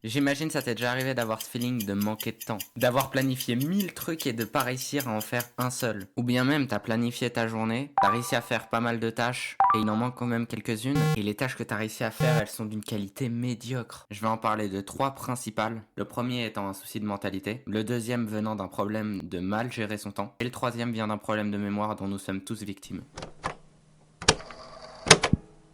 J'imagine ça t'est déjà arrivé d'avoir ce feeling de manquer de temps, d'avoir planifié 1000 trucs et de pas réussir à en faire un seul. Ou bien même t'as planifié ta journée, t'as réussi à faire pas mal de tâches et il en manque quand même quelques-unes et les tâches que t'as réussi à faire elles sont d'une qualité médiocre. Je vais en parler de trois principales, le premier étant un souci de mentalité, le deuxième venant d'un problème de mal gérer son temps et le troisième vient d'un problème de mémoire dont nous sommes tous victimes.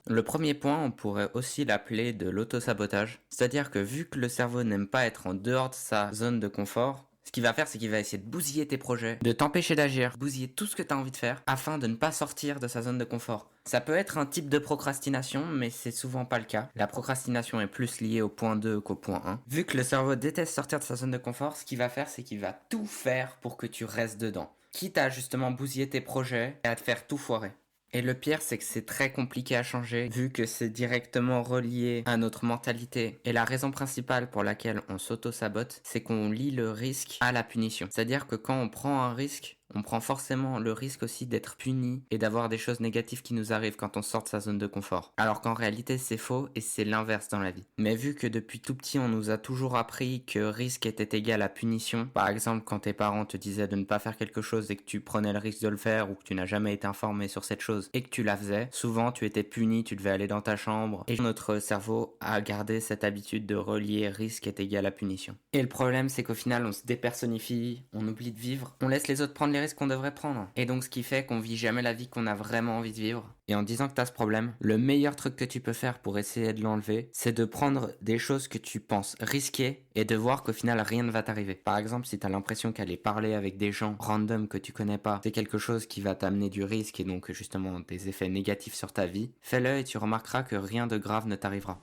Le premier point, on pourrait aussi l'appeler de l'autosabotage. C'est-à-dire que vu que le cerveau n'aime pas être en dehors de sa zone de confort, ce qu'il va faire, c'est qu'il va essayer de bousiller tes projets, de t'empêcher d'agir, bousiller tout ce que tu as envie de faire, afin de ne pas sortir de sa zone de confort. Ça peut être un type de procrastination, mais c'est souvent pas le cas. La procrastination est plus liée au point 2 qu'au point 1. Vu que le cerveau déteste sortir de sa zone de confort, ce qu'il va faire, c'est qu'il va tout faire pour que tu restes dedans. Quitte à justement bousiller tes projets et à te faire tout foirer. Et le pire, c'est que c'est très compliqué à changer, vu que c'est directement relié à notre mentalité. Et la raison principale pour laquelle on s'auto-sabote, c'est qu'on lie le risque à la punition. C'est-à-dire que quand on prend un risque, on prend forcément le risque aussi d'être puni et d'avoir des choses négatives qui nous arrivent quand on sort de sa zone de confort. Alors qu'en réalité, c'est faux et c'est l'inverse dans la vie. Mais vu que depuis tout petit, on nous a toujours appris que risque était égal à punition, par exemple quand tes parents te disaient de ne pas faire quelque chose et que tu prenais le risque de le faire ou que tu n'as jamais été informé sur cette chose et que tu la faisais, souvent tu étais puni, tu devais aller dans ta chambre et notre cerveau a gardé cette habitude de relier risque est égal à punition. Et le problème, c'est qu'au final, on se dépersonnifie, on oublie de vivre, on laisse les autres prendre les risques qu'on devrait prendre. Et donc ce qui fait qu'on vit jamais la vie qu'on a vraiment envie de vivre. Et en disant que tu as ce problème, le meilleur truc que tu peux faire pour essayer de l'enlever, c'est de prendre des choses que tu penses risquées et de voir qu'au final rien ne va t'arriver. Par exemple, si tu as l'impression qu'aller parler avec des gens random que tu connais pas, c'est quelque chose qui va t'amener du risque et donc justement des effets négatifs sur ta vie, fais-le et tu remarqueras que rien de grave ne t'arrivera.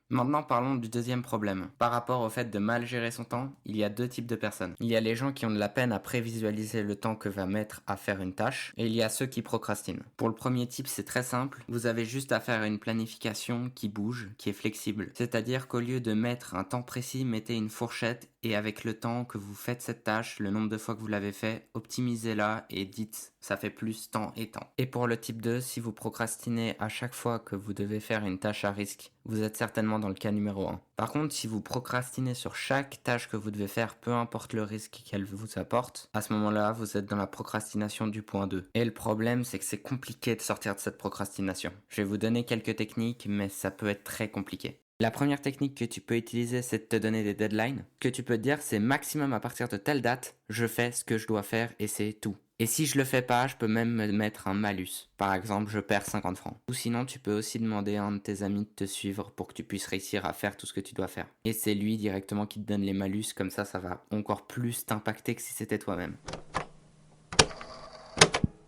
Maintenant, parlons du deuxième problème. Par rapport au fait de mal gérer son temps, il y a deux types de personnes. Il y a les gens qui ont de la peine à prévisualiser le temps que va mettre à faire une tâche, et il y a ceux qui procrastinent. Pour le premier type, c'est très simple. Vous avez juste à faire une planification qui bouge, qui est flexible. C'est-à-dire qu'au lieu de mettre un temps précis, mettez une fourchette, et avec le temps que vous faites cette tâche, le nombre de fois que vous l'avez fait, optimisez-la et dites ça fait plus temps et temps. Et pour le type 2, si vous procrastinez à chaque fois que vous devez faire une tâche à risque, vous êtes certainement dans le cas numéro 1. Par contre, si vous procrastinez sur chaque tâche que vous devez faire, peu importe le risque qu'elle vous apporte, à ce moment-là, vous êtes dans la procrastination du point 2. Et le problème, c'est que c'est compliqué de sortir de cette procrastination. Je vais vous donner quelques techniques, mais ça peut être très compliqué. La première technique que tu peux utiliser, c'est de te donner des deadlines. Ce que tu peux te dire, c'est maximum à partir de telle date, je fais ce que je dois faire et c'est tout. Et si je le fais pas, je peux même me mettre un malus. Par exemple, je perds 50 francs. Ou sinon, tu peux aussi demander à un de tes amis de te suivre pour que tu puisses réussir à faire tout ce que tu dois faire. Et c'est lui directement qui te donne les malus, comme ça va encore plus t'impacter que si c'était toi-même.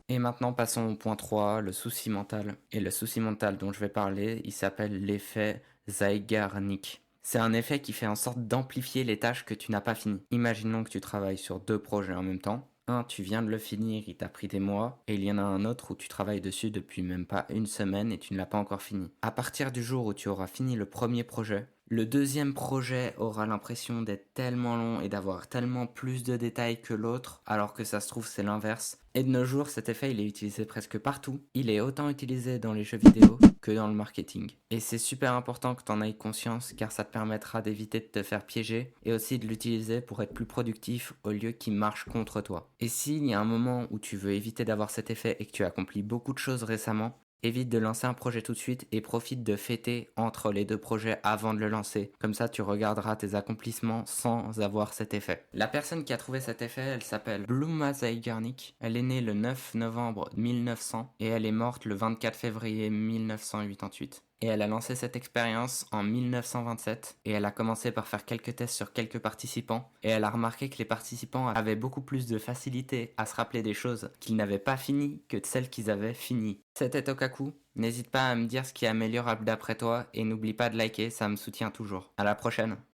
Et maintenant, passons au point 3, le souci mental. Et le souci mental dont je vais parler, il s'appelle l'effet Zeigarnik. C'est un effet qui fait en sorte d'amplifier les tâches que tu n'as pas finies. Imaginons que tu travailles sur deux projets en même temps. Un, tu viens de le finir, il t'a pris des mois, et il y en a un autre où tu travailles dessus depuis même pas une semaine et tu ne l'as pas encore fini. À partir du jour où tu auras fini le premier projet, le deuxième projet aura l'impression d'être tellement long et d'avoir tellement plus de détails que l'autre, alors que ça se trouve c'est l'inverse. Et de nos jours, cet effet il est utilisé presque partout. Il est autant utilisé dans les jeux vidéo que dans le marketing. Et c'est super important que tu en aies conscience car ça te permettra d'éviter de te faire piéger et aussi de l'utiliser pour être plus productif au lieu qu'il marche contre toi. Et s'il y a un moment où tu veux éviter d'avoir cet effet et que tu accomplis beaucoup de choses récemment, évite de lancer un projet tout de suite et profite de fêter entre les deux projets avant de le lancer. Comme ça, tu regarderas tes accomplissements sans avoir cet effet. La personne qui a trouvé cet effet, elle s'appelle Bluma Zeigarnik. Elle est née le 9 novembre 1900 et elle est morte le 24 février 1988. Et elle a lancé cette expérience en 1927 et elle a commencé par faire quelques tests sur quelques participants et elle a remarqué que les participants avaient beaucoup plus de facilité à se rappeler des choses qu'ils n'avaient pas finies que de celles qu'ils avaient finies. C'était Okaku, n'hésite pas à me dire ce qui est améliorable d'après toi et n'oublie pas de liker, ça me soutient toujours. À la prochaine.